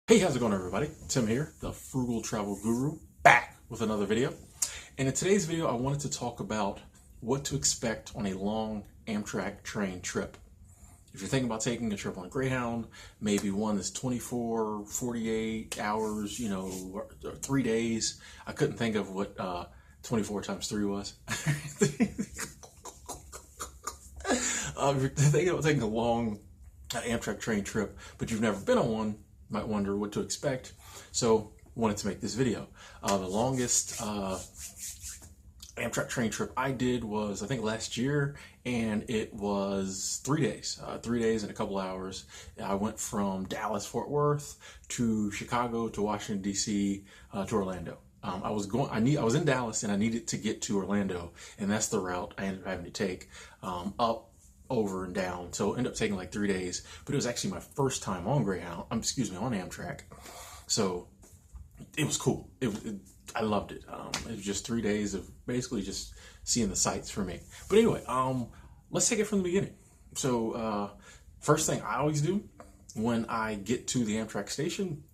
Hey, how's it going, everybody? Tim here, the Frugal Travel Guru, back with another video. And in today's video, I wanted to talk about what to expect on a long Amtrak train trip. If you're thinking about taking a trip on Greyhound, maybe one that's 24, 48 hours, or 3 days. I couldn't think of what 24 times 3 was. If you're thinking about taking a long Amtrak train trip, but you've never been on one, might wonder what to expect. So wanted to make this video. The longest Amtrak train trip I did was, I think, last year, and it was 3 days. 3 days and a couple hours. I went from Dallas, Fort Worth to Chicago to Washington, D.C. To Orlando. I was in Dallas and I needed to get to Orlando, and that's the route I ended up having to take up, over, and down. So it ended up taking like 3 days, but it was actually my first time on Greyhound, on Amtrak. So it was cool. I loved it. It was just 3 days of basically just seeing the sights for me. But anyway, let's take it from the beginning. So first thing I always do when I get to the Amtrak station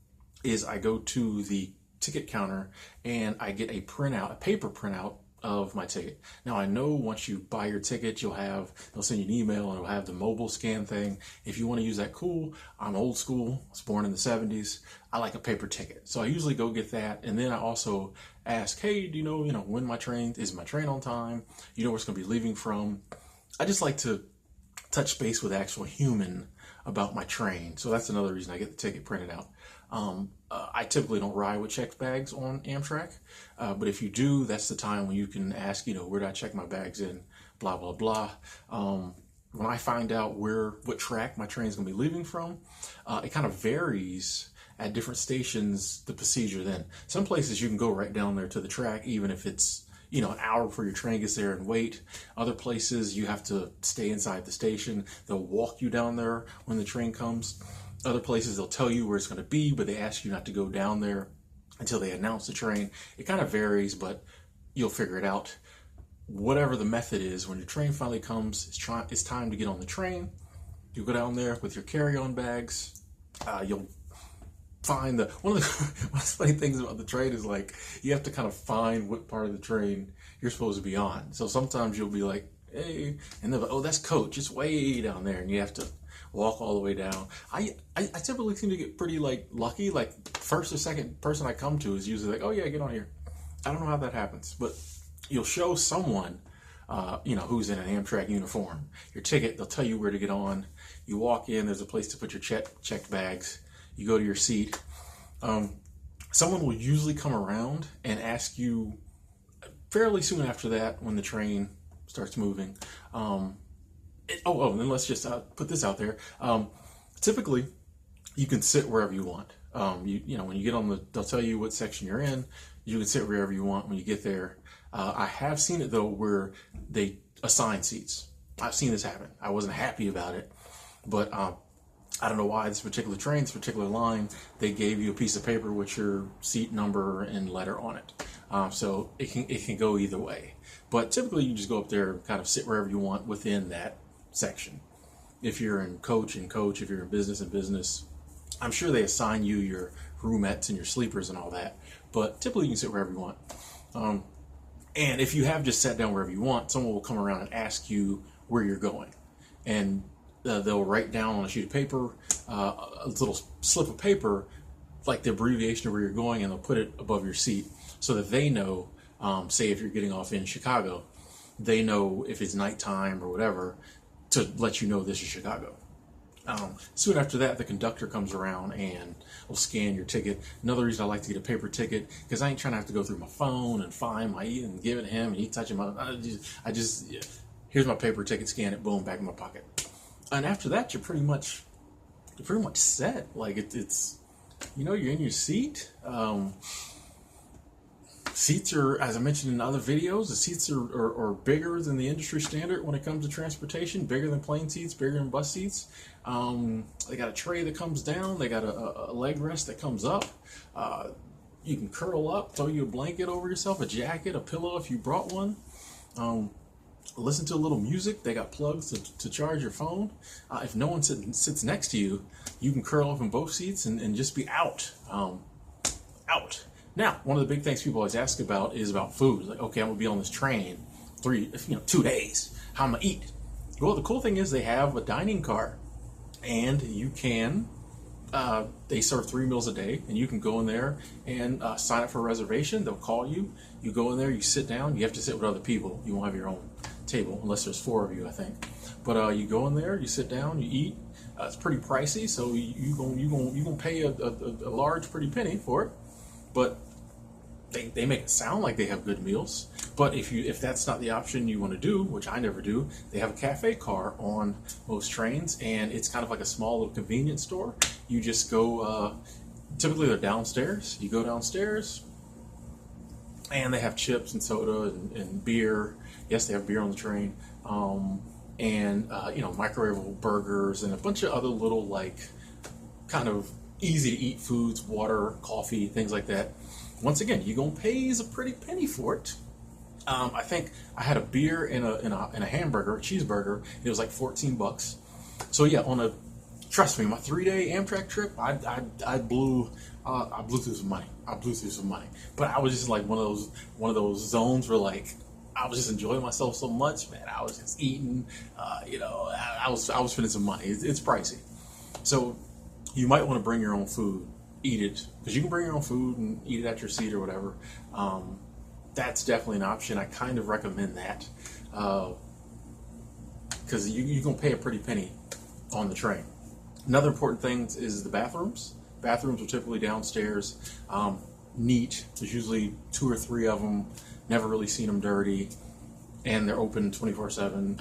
is I go to the ticket counter and I get a paper printout of my ticket. Now, I know once you buy your ticket, they'll send you an email and it'll have the mobile scan thing. If you want to use that, cool. I'm old school. I was born in the 70s. I like a paper ticket. So I usually go get that. And then I also ask, hey, do you know when my train on time? You know where it's going to be leaving from? I just like to touch base with actual human about my train. So that's another reason I get the ticket printed out. I typically don't ride with checked bags on Amtrak, but if you do, that's the time when you can ask, where do I check my bags in, blah, blah, blah. When I find out what track my train's going to be leaving from, it kind of varies at different stations, the procedure then. Some places you can go right down there to the track, even if it's an hour before your train gets there and wait. Other places you have to stay inside the station. They'll walk you down there when the train comes. Other places they'll tell you where it's going to be, but they ask you not to go down there until they announce the train. It kind of varies, but you'll figure it out. Whatever the method is, when your train finally comes, it's time to get on the train. You go down there with your carry-on bags. You'll find one of the funny things about the train is, like, you have to kind of find what part of the train you're supposed to be on. So sometimes you'll be like, hey, and they'll be like, oh, that's coach, it's way down there, and you have to walk all the way down. I typically seem to get pretty lucky. Like, first or second person I come to is usually like, oh yeah, get on here. I don't know how that happens, but you'll show someone who's in an Amtrak uniform your ticket. They'll tell you where to get on. You walk in, there's a place to put your checked bags. You go to your seat. Someone will usually come around and ask you fairly soon after that, when the train starts moving. And then let's just put this out there. Typically, you can sit wherever you want. When you get they'll tell you what section you're in. You can sit wherever you want when you get there. I have seen it, though, where they assign seats. I've seen this happen. I wasn't happy about it, but I don't know why this particular train, this particular line, they gave you a piece of paper with your seat number and letter on it. So it can go either way. But typically, you just go up there and kind of sit wherever you want within that section. If you're in coach, if you're in business, I'm sure they assign you your roomettes and your sleepers and all that, but typically you can sit wherever you want. And if you have just sat down wherever you want, someone will come around and ask you where you're going, and they'll write down on a sheet of paper, a little slip of paper, like the abbreviation of where you're going, and they'll put it above your seat so that they know, say if you're getting off in Chicago, they know if it's nighttime or whatever, to let you know this is Chicago. Soon after that, the conductor comes around and will scan your ticket. Another reason I like to get a paper ticket, because I ain't trying to have to go through my phone and find and give it to him and he touching my. Here's my paper ticket, scan it, boom, back in my pocket. And after that, you're pretty much set. Like it's you're in your seat. Seats are, as I mentioned in other videos, the seats are bigger than the industry standard when it comes to transportation, bigger than plane seats, bigger than bus seats. They got a tray that comes down. They got a leg rest that comes up. You can curl up, throw you a blanket over yourself, a jacket, a pillow if you brought one. Listen to a little music. They got plugs to charge your phone. If no one sits next to you, you can curl up in both seats and just be out. Out. Now, one of the big things people always ask about is about food. Like, okay, I'm gonna be on this train 2 days. How am I gonna eat? Well, the cool thing is they have a dining car, and you can. They serve 3 meals a day, and you can go in there and sign up for a reservation. They'll call you. You go in there, you sit down. You have to sit with other people. You won't have your own table unless there's 4 of you, I think. But you go in there, you sit down, you eat. It's pretty pricey, so you gonna pay a large pretty penny for it. But they make it sound like they have good meals. But if that's not the option you want to do, which I never do, they have a cafe car on most trains, and it's kind of like a small little convenience store. You just go, typically they're downstairs. You go downstairs, and they have chips and soda and beer. Yes, they have beer on the train. Microwavable burgers and a bunch of other little, like, kind of easy to eat foods, water, coffee, things like that. Once again, you're gonna pay a pretty penny for it. I think I had a beer and a hamburger, a cheeseburger. It was like $14. So yeah, trust me, my 3-day Amtrak trip, I blew through some money. But I was just like one of those zones where, like, I was just enjoying myself so much, man. I was just eating. I was spending some money. It's pricey, so you might want to bring your own food. Eat it, because you can bring your own food and eat it at your seat or whatever. That's definitely an option. I kind of recommend that, because you're going to pay a pretty penny on the train. Another important thing is the bathrooms. Bathrooms are typically downstairs, neat. There's usually 2 or 3 of them. Never really seen them dirty, and they're open 24/7.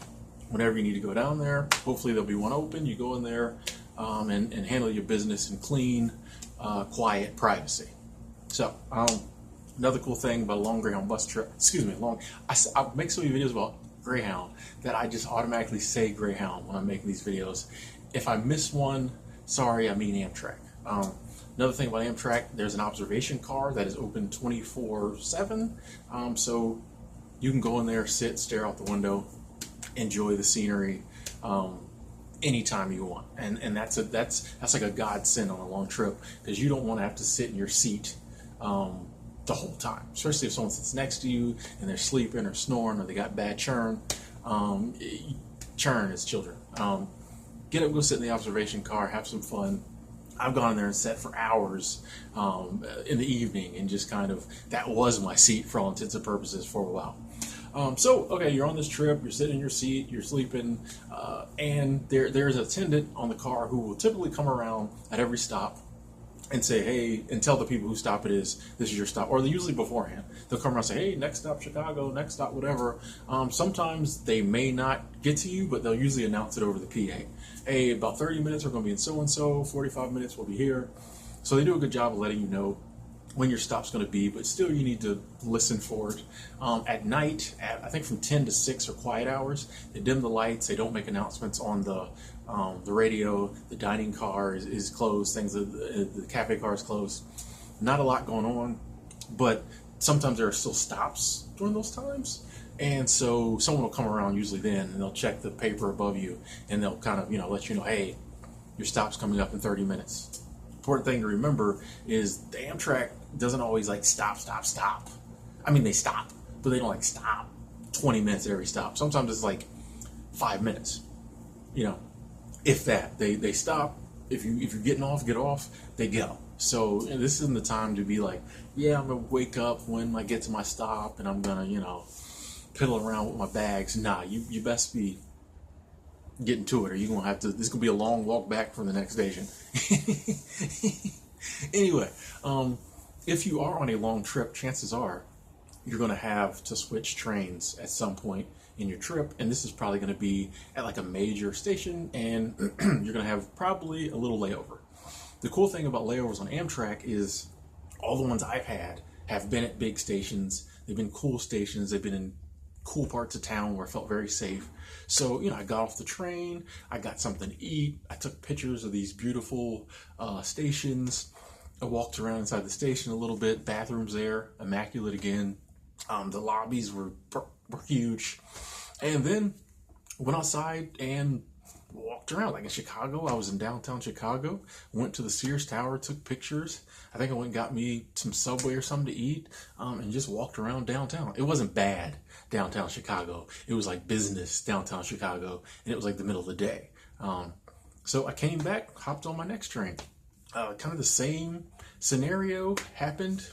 Whenever you need to go down there, hopefully there'll be one open. You go in there and handle your business in clean, quiet privacy. So another cool thing about a long Greyhound bus trip, I make so many videos about Greyhound that I just automatically say Greyhound when I'm making these videos. If I miss one, sorry, I mean Amtrak. Another thing about Amtrak, there's an observation car that is open 24/7. So you can go in there, sit, stare out the window, enjoy the scenery anytime you want. And that's like a godsend on a long trip, because you don't want to have to sit in your seat the whole time, especially if someone sits next to you and they're sleeping or snoring or they got bad churn. Churn is children. Get up, go sit in the observation car, have some fun. I've gone in there and sat for hours in the evening, and just that was my seat for all intents and purposes for a while. Okay, you're on this trip, you're sitting in your seat, you're sleeping, and there's an attendant on the car who will typically come around at every stop and say, hey, and tell the people who stop it is, this is your stop. Or they usually beforehand, they'll come around and say, hey, next stop Chicago, next stop whatever. Sometimes they may not get to you, but they'll usually announce it over the PA. Hey, about 30 minutes we're going to be in so-and-so, 45 minutes we'll be here. So they do a good job of letting you know when your stop's going to be, but still you need to listen for it. At night, I think from 10 to 6 are quiet hours. They dim the lights. They don't make announcements on the radio. The dining car is closed. The cafe car is closed. Not a lot going on, but sometimes there are still stops during those times. And so someone will come around usually then, and they'll check the paper above you, and they'll let you know, hey, your stop's coming up in 30 minutes. Important thing to remember is the Amtrak doesn't always stop. I mean, they stop, but they don't stop 20 minutes at every stop. Sometimes it's 5 minutes, if that. They stop. If you're getting off, get off, they go. So this isn't the time to be yeah, I'm gonna wake up when I get to my stop and I'm gonna, piddle around with my bags. Nah, you best be getting to it, or you're gonna have to. This could be a long walk back from the next station. Anyway, if you are on a long trip, chances are you're gonna have to switch trains at some point in your trip, and this is probably gonna be at a major station, and you're gonna have probably a little layover. The cool thing about layovers on Amtrak is all the ones I've had have been at big stations. They've been cool stations. They've been in cool parts of town where I felt very safe. So, I got off the train, I got something to eat, I took pictures of these beautiful stations, I walked around inside the station a little bit, bathrooms there, immaculate again, the lobbies were huge, and then went outside and walked around. Like in Chicago, I was in downtown Chicago, went to the Sears Tower, took pictures. I think I went and got me some Subway or something to eat, and just walked around downtown. It wasn't bad downtown Chicago. It was like business downtown Chicago, and it was like the middle of the day. So I came back, hopped on my next train. Kind of the same scenario happened.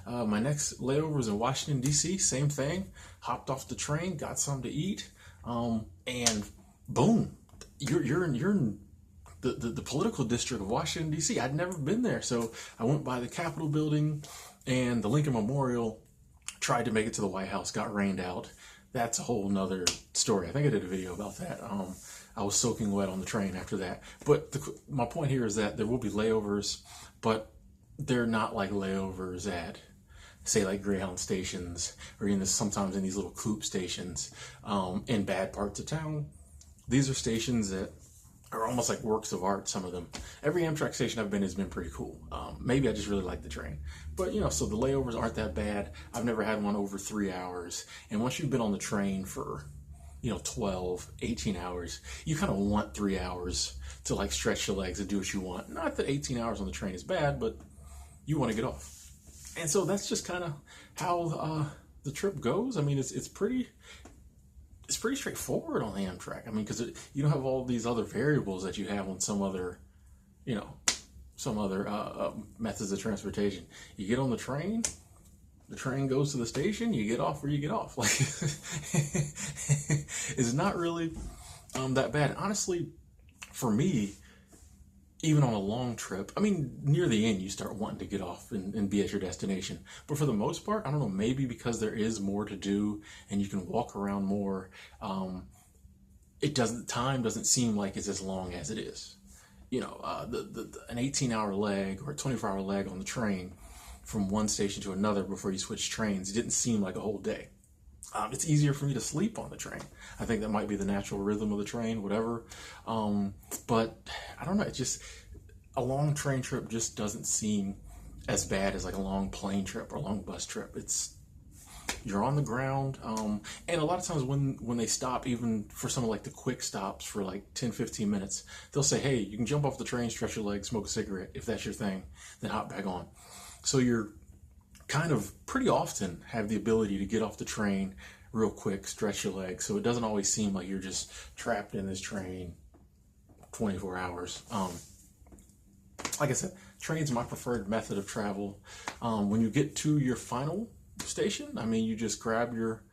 My next layover was in Washington, D.C., same thing. Hopped off the train, got something to eat, and boom, you're in the political district of Washington, D.C. I'd never been there, so I went by the Capitol building and the Lincoln Memorial, tried to make it to the White House, got rained out. That's a whole nother story. I think I did a video about that. I was soaking wet on the train after that. But my point here is that there will be layovers, but they're not like layovers at, say, like Greyhound stations, or even sometimes in these little coupe stations in bad parts of town. These are stations that are almost like works of art, some of them. Every Amtrak station I've been has been pretty cool. Maybe I just really like the train. But, so the layovers aren't that bad. I've never had one over 3 hours. And once you've been on the train for 12, 18 hours, you kind of want 3 hours to like stretch your legs and do what you want. Not that 18 hours on the train is bad, but you want to get off. And so that's just kind of how the trip goes. I mean, it's pretty straightforward on the Amtrak. I mean, because you don't have all these other variables that you have on some other methods of transportation. You get on the train goes to the station, you get off where you get off. Like, it's not really that bad. Honestly, for me, even on a long trip, I mean, near the end, you start wanting to get off and be at your destination. But for the most part, I don't know, maybe because there is more to do and you can walk around more, time doesn't seem like it's as long as it is. An 18-hour leg or a 24-hour leg on the train from one station to another before you switch trains, it didn't seem like a whole day. It's easier for me to sleep on the train. I think that might be the natural rhythm of the train, whatever. But I don't know. It's just a long train trip just doesn't seem as bad as like a long plane trip or a long bus trip. You're on the ground. And a lot of times when they stop, even for some of like the quick stops for like 10, 15 minutes, they'll say, hey, you can jump off the train, stretch your legs, smoke a cigarette. If that's your thing, then hop back on. So you're kind of pretty often have the ability to get off the train real quick, stretch your legs. So it doesn't always seem like you're just trapped in this train 24 hours. Like I said, train's my preferred method of travel. When you get to your final station, I mean, you just grab your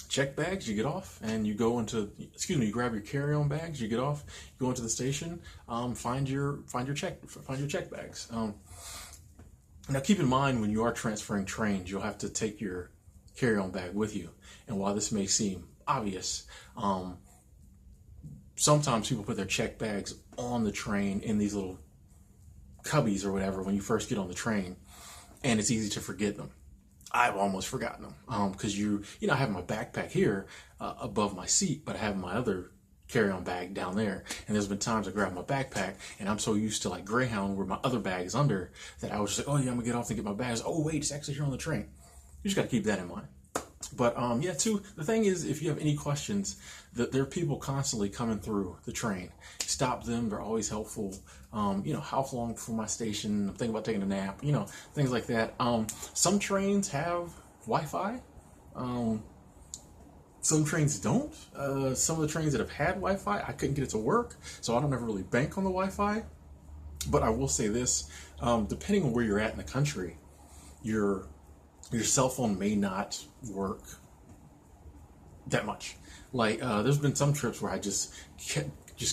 check bags, you get off, and you go into, you grab your carry-on bags, you get off, you go into the station, find your check bags. Now keep in mind, when you are transferring trains, you'll have to take your carry-on bag with you. And while this may seem obvious, sometimes people put their check bags on the train in these little cubbies or whatever when you first get on the train, and it's easy to forget them. I've almost forgotten them because I have my backpack here above my seat, but I have my other carry-on bag down there. And there's been times I grab my backpack and I'm so used to like Greyhound where my other bag is under that I was just like, oh yeah, I'm gonna get off and get my bags. Oh wait, it's actually here on the train. You just got to keep that in mind. But too, the thing is, if you have any questions, that there are people constantly coming through the train. Stop them, they're always helpful. How long for my station? I'm thinking about taking a nap, things like that. Some trains have Wi-Fi. Some trains don't. Some of the trains that have had Wi-Fi, I couldn't get it to work, so I don't ever really bank on the Wi-Fi. But I will say this, depending on where you're at in the country, your cell phone may not work that much. Like, there's been some trips where I just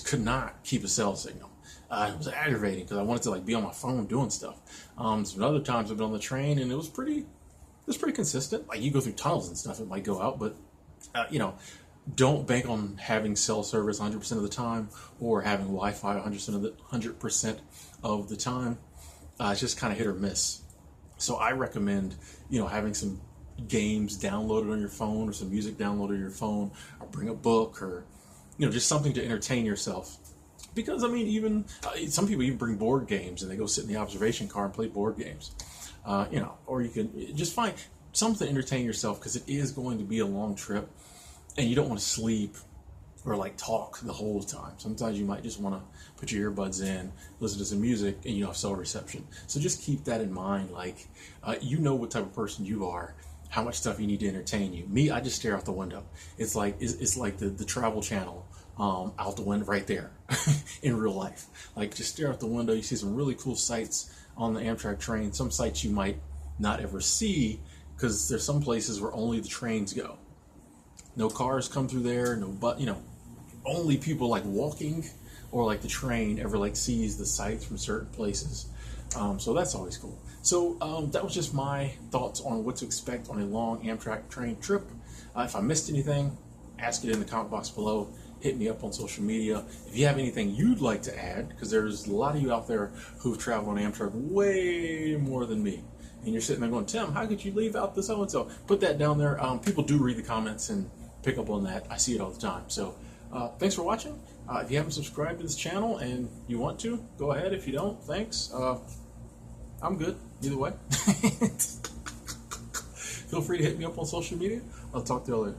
could not keep a cell signal. It was aggravating because I wanted to like be on my phone doing stuff. Some other times I've been on the train and it was pretty consistent. Like, you go through tunnels and stuff, it might go out, but don't bank on having cell service 100% of the time or having Wi-Fi 100% of the time. It's just kind of hit or miss. So I recommend, having some games downloaded on your phone or some music downloaded on your phone, or bring a book, or, just something to entertain yourself. Because, I mean, even some people even bring board games and they go sit in the observation car and play board games. Or you can just find something to entertain yourself, because it is going to be a long trip and you don't want to sleep or like talk the whole time. Sometimes you might just want to put your earbuds in, listen to some music, and you have cell reception. So just keep that in mind. Like, you know what type of person you are, how much stuff you need to entertain you. Me, I just stare out the window. It's like the Travel Channel out the window right there in real life. Like, just stare out the window. You see some really cool sights on the Amtrak train. Some sights you might not ever see because there's some places where only the trains go. No cars come through there. Only people like walking or like the train ever like sees the sights from certain places. So that's always cool. So that was just my thoughts on what to expect on a long Amtrak train trip. If I missed anything, ask it in the comment box below. Hit me up on social media. If you have anything you'd like to add, because there's a lot of you out there who've traveled on Amtrak way more than me. And you're sitting there going, Tim, how could you leave out the so-and-so? Put that down there. People do read the comments and pick up on that. I see it all the time. So thanks for watching. If you haven't subscribed to this channel and you want to, go ahead. If you don't, thanks. I'm good either way. Feel free to hit me up on social media. I'll talk to you later.